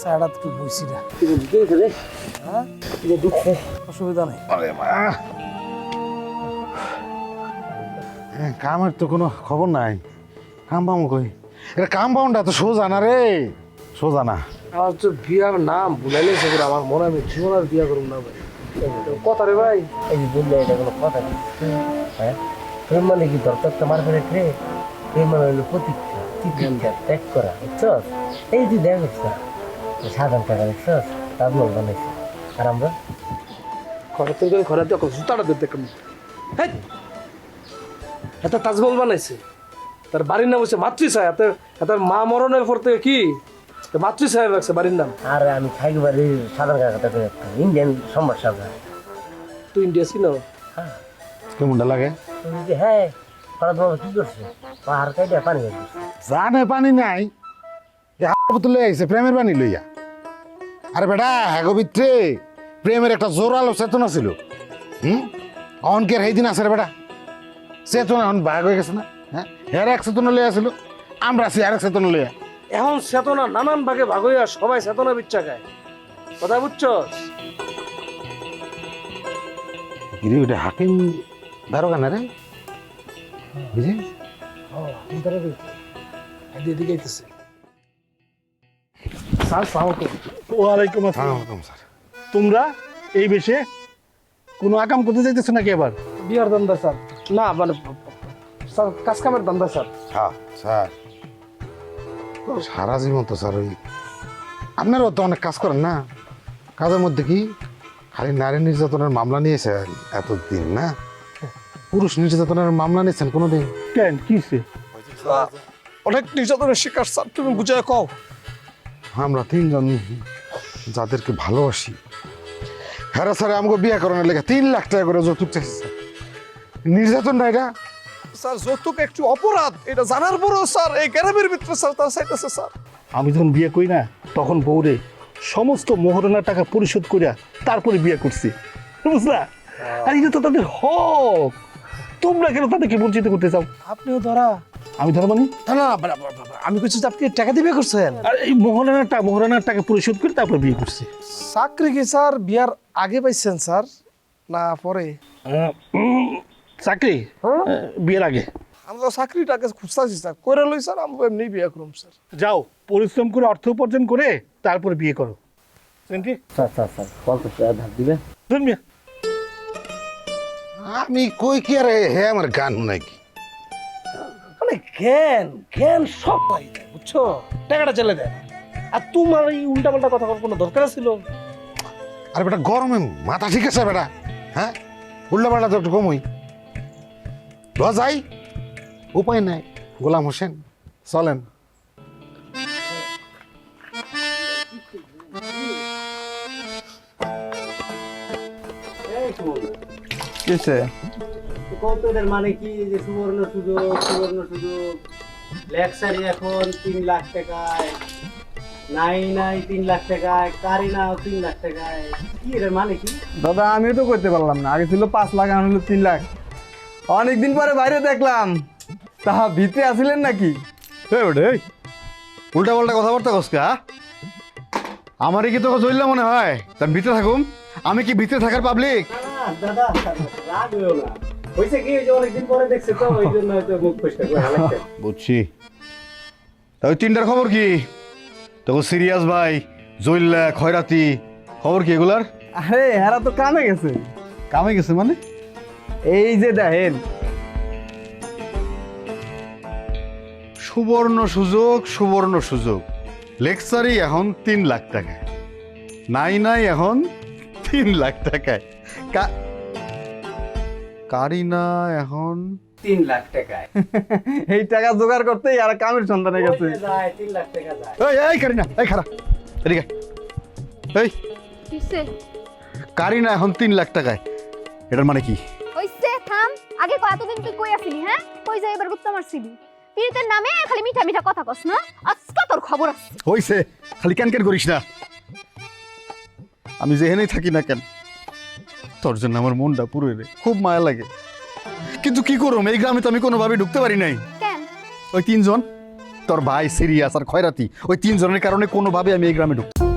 সাড়া তো বইছি না হ্যাঁ অসুবিধা নেই কামের তো কোনো খবর নাই কাম পাবো কই এটা কাম পাউন্ডা তো সোজা না রে সোজা না আমার তো বিয়ার নাম ভুলাইলে সেগুলো আমার মনে আমি জীবন আর বিয়া করুন না ভাই কথা রে ভাই এই যে বললে এটা কোনো কথা নেই হ্যাঁ প্রেম মানে কি দরকার তোমার ফেরে রে প্রেম মানে হলো প্রতীক্ষা ত্যাগ করা বুঝছস এই যে দেখ সাধারণ টাকা দেখছস তাজমহল বানাইছে আর আমরা ঘরে তো ঘরে তো জুতাটা দিতে কেমন হ্যাঁ এত তাজমহল বানাইছে তার বাড়ির নাম হচ্ছে মাতৃছায়া তার মা মরণের পর থেকে কি মাতৃছায়া রাখছে বাড়ির নাম আর আমি থাকবারে সাধারণ টাকা ইন্ডিয়ান সম্রাট সাজা তুই ইন্ডিয়া ছিল হ্যাঁ কেমনটা লাগে হ্যাঁ ফরাদ বাবা কি করছে পাহাড় কাইটা পানি হয়ে জানে পানি নাই তুলে আইছে প্রেমের পানি লইয়া আরে বেটা হ্যাগো ভিতরে প্রেমের একটা জোরালো চেতনা ছিল অনকের সেই দিন আছে রে বেটা চেতনা এখন ভাগ হয়ে গেছে না হ্যাঁ এর এক চেতনা লইয়া ছিল আমরা আছি আর এক চেতনা লইয়া এখন চেতনা নানান ভাগে ভাগ হইয়া সবাই চেতনা বিচ্ছা খায় কথা বুঝছস গিরি ওটা হাকিম দারোগা না রে বুঝলি এদিকে আইতেছে স্যার সালামালাইকুম ওয়ালাইকুম আসসালাম স্যার তোমরা এই বেশে কোনো আকাম করতে যাইতেছো নাকি এবার বিয়ার দান্দা স্যার না মানে স্যার কাজ কামের দান্দা স্যার হ্যাঁ স্যার সারা জীবন তো স্যার ওই আপনারাও তো অনেক কাজ করেন না কাজের মধ্যে কি খালি নারী নির্যাতনের মামলা নিয়েছেন এতদিন না পুরুষ নির্যাতনের মামলা নিয়েছেন কোনোদিন কেন কিসে অনেক নির্যাতনের শিকার স্যার তুমি বুঝে কও আমরা তিনজন যাদেরকে ভালোবাসি হ্যাঁ স্যার আমাকে বিয়ে করানোর লেগে 3 লাখ টাকা করে যৌতুক চাইছে স্যার নির্যাতন না এটা স্যার যৌতুক একটু অপরাধ এটা জানার পরেও স্যার এই গ্রামের ভিতরে স্যার তার চাইতেছে স্যার আমি যখন বিয়ে করি না তখন বউরে সমস্ত মোহরানার টাকা পরিশোধ করিয়া তারপরে বিয়ে করছি বুঝলা আর এটা তো তাদের হক তোমরা কেন তাদেরকে বঞ্চিত করতে চাও আপনিও ধরা আমি ধরো মানে না না আমি কিছু আপনি টাকা দিয়ে বিয়ে করছেন আর এই মোহরানার টাকা পরিশোধ করে তারপর বিয়ে করছি চাকরি কি স্যার বিয়ার আগে পাইছেন স্যার না পরে চাকরি বিয়ের আগে আমরা চাকরিটাকে খুঁজতেছি স্যার করে লই স্যার আমরা এমনি বিয়ে করুম স্যার যাও পরিশ্রম করে অর্থ উপার্জন করে তারপর বিয়ে করো ঠিক স্যার কত ধার দিবে শুনবি আমি কই কি আরে হে আমার গান নাকি মানে জ্ঞান সব পাই যায়, বুঝছো টাকাটা চলে দেয় আর তোমার এই উল্টাপাল্টা কথা কোনো দরকার ছিল আরে বেটা গরমে মাথা ঠিক আছে বেটা হ্যাঁ উল্লা পাল্টা তো একটু কমই যাই উপায় নাই গোলাম হোসেন চলেন কিসে কম্পিউটার মানে কি যে সুবর্ণ সুযোগ লেকচারি এখন 3 লাখ টাকায় নাই 3 লাখ টাকায় কারিনাও 3 লাখ টাকায় কি এর মানে কি দাদা আমিও তো করতে পারলাম না আগে ছিল 5 লাখ এখন হলো 3 লাখ অনেকদিন পরে বাইরে দেখলাম তাহা ভিতরে আসিলেন নাকি উল্টা পাল্টা কথাবার্তা কসকা আমারই কি তোকে চললে মনে হয় তার ভিতরে থাকুম আমি কি ভিতরে থাকার পাবলিক দাদা রাগ হইও না হইছে কি যে অনেকদিন পরে দেখছে তো ওই জন্য হয়তো মুখ পরিষ্কার করে লাগছে বুঝছি ওই 3টার খবর কি তোকে সিরিয়াস ভাই জইল্লা খয়রাতি খবর কি এগুলার আরে এরা তো কামে গেছে কামে গেছে মানে এই যে দেখেন সুবর্ণ সুযোগ লেকচারই এখন 3 লাখ টাকায় নাই এখন 3 লাখ টাকায় কারিনা এখন 3 লাখ টাকায় এই টাকা জোগাড় করতেই আর কামের সন্ধানে গেছে যায় 3 লাখ টাকা যায় এই কারিনা এই খারাপ এদিকে এই কিসে কারিনা এখন 3 লাখ টাকায় এটার মানে কি হইছে থাম আগে কতদিন তুই কই আছিলি হ্যাঁ কই যাই এবার গুপ্তা মারছিলি পীড়িতের নামে খালি মিঠা মিঠা কথা কস না আজকে তোর খবর আছে হইছে খালি কেন করিস না আমি যেখানেই থাকি না কেন তোর জন্য আমার মনটা পুরো রে খুব মায়া লাগে কিন্তু কি করুম এই গ্রামে তো আমি কোনোভাবে ঢুকতে পারি নাই কেন ওই 3 জন তোর ভাই সিরিয়াস আর খয়রাতি ওই 3 জনের কারণে কোনোভাবে আমি এই গ্রামে ঢুকতে